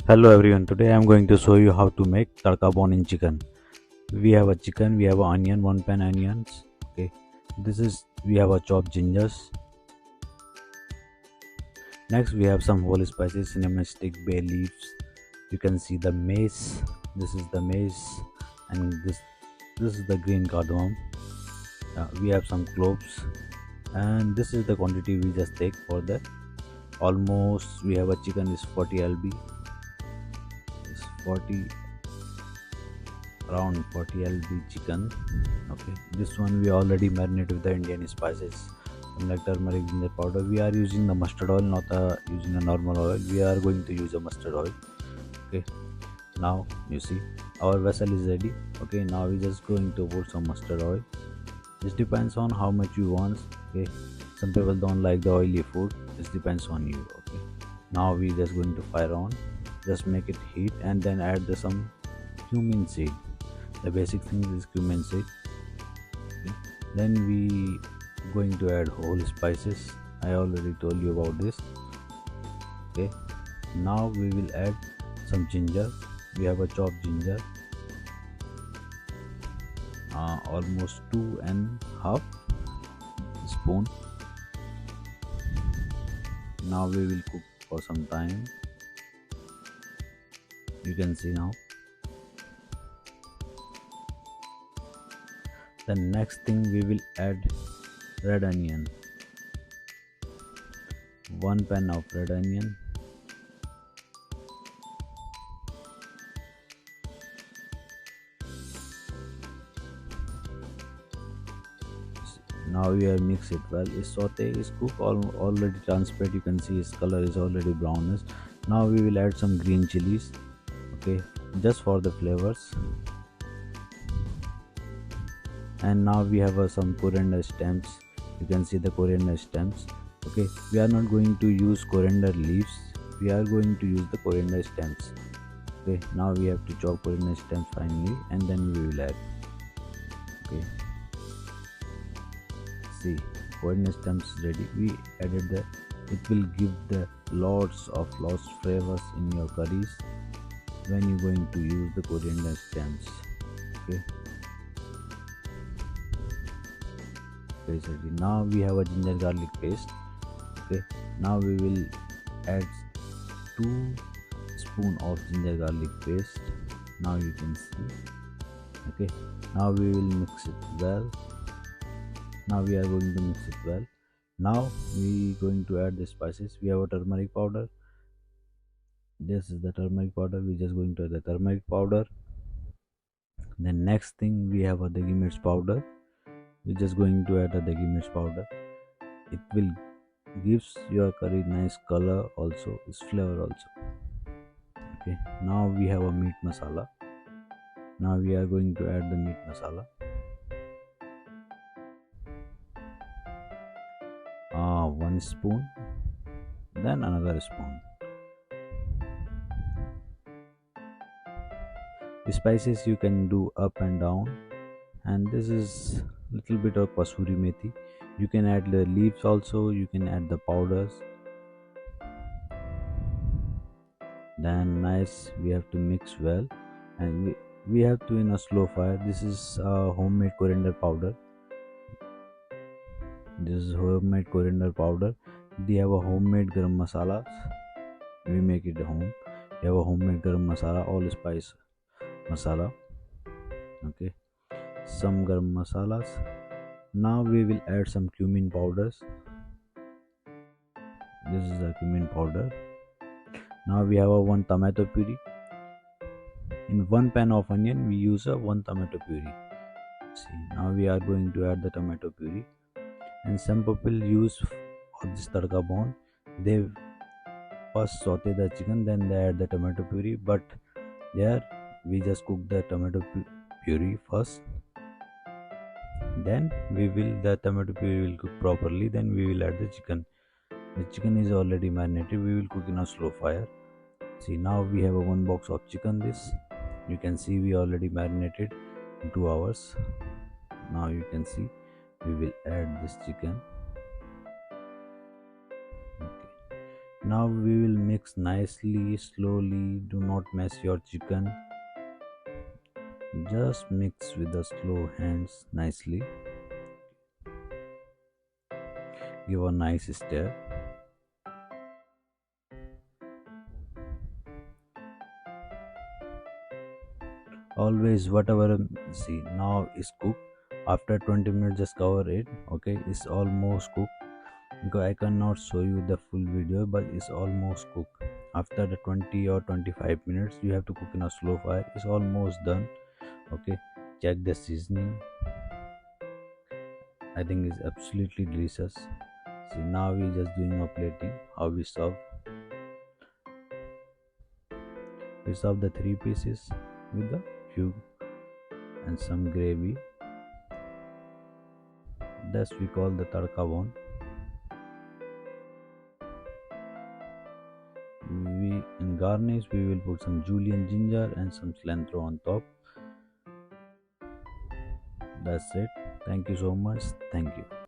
Hello everyone, today I am going to show you how to make tadka bone in chicken. We have a chicken, we have an onion, one pan onions. Okay, we have a chopped gingers. Next we have some whole spices, cinnamon stick, bay leaves. You can see the mace. This is the mace, and this is the green cardamom. We have some cloves, and this is the quantity we just take for the almost. We have a chicken is 40 lb. Is 40 around 40 lb chicken. Okay, this one we already marinate with the Indian spices like turmeric, ginger powder. We are using the mustard oil, not using a normal oil. We are going to use a mustard oil. Okay, now you see our vessel is ready. Okay, now we just going to put some mustard oil. This depends on how much you want. Okay, some people don't like the oily food. This depends on you. Okay, now we just going to fire on. Just make it heat and then add some cumin seed. The basic thing is cumin seed. Okay. Then we going to add whole spices. I already told you about this. Okay, now we will add some ginger. We have a chopped ginger, almost 2.5 spoon. Now we will cook for some time. You can see now. The next thing we will add red onion. 1 pan of red onion. Now we have mix it well. Is saute is cooked already transparent. You can see its color is already brownish. Now we will add some green chilies. Okay, just for the flavors. And now we have some coriander stems. You can see the coriander stems. Okay, we are not going to use coriander leaves. We are going to use the coriander stems. Okay, now we have to chop coriander stems finally, and then we will add. Okay, see coriander stems ready. We added the. It will give the lots flavors in your curries when you're going to use the coriander stems. Okay. Paste ready. Now we have a ginger garlic paste. Okay, now we will add 2 spoon of ginger garlic paste. Now you can see. Okay, now we will mix it well. Now we are going to mix it well. Now we going to add the spices. We have a turmeric powder. This is the turmeric powder. We just going to add the turmeric powder. The next thing we have a degi mirch powder. We're just going to add a degi mirch powder. It will gives your curry nice color, also its flavor also. Okay, now we have a meat masala. Now we are going to add the meat masala. 1 spoon, then another spoon. The spices you can do up and down, and this is little bit of kasuri methi. You can add the leaves also. You can add the powders. Then nice, we have to mix well, and we have to in a slow fire. This is homemade coriander powder. This is homemade coriander powder. We have a homemade garam masala. We make it at home. We have a homemade garam masala, all spice masala. Okay, some garam masalas. Now we will add some cumin powders. This is the cumin powder. Now we have a 1 tomato puree. In 1 pan of onion, we use a 1 tomato puree. See, now we are going to add the tomato puree. And some people use for this tadka bone, they first saute the chicken, then they add the tomato puree. But here we just cook the tomato puree first. Then the tomato puree will cook properly. Then we will add the chicken. The chicken is already marinated. We will cook in a slow fire. See, now we have a 1 box of chicken. This you can see we already marinated in 2 hours. Now you can see we will add this chicken. Okay, Now we will mix nicely, slowly. Do not mess your chicken. Just mix with the slow hands nicely. Give a nice stir. Always whatever, see, now is cooked. After 20 minutes just cover it. Okay, it's almost cooked because I cannot show you the full video, but it's almost cooked. After the 20 or 25 minutes you have to cook in a slow fire. It's almost done. Okay, check the seasoning. I think it's absolutely delicious. See, now we just doing a plating. How we serve? We serve the three pieces with the few and some gravy. That's we call the tadka one. We in garnish we will put some julienne ginger and some cilantro on top. That's it. Thank you so much. Thank you.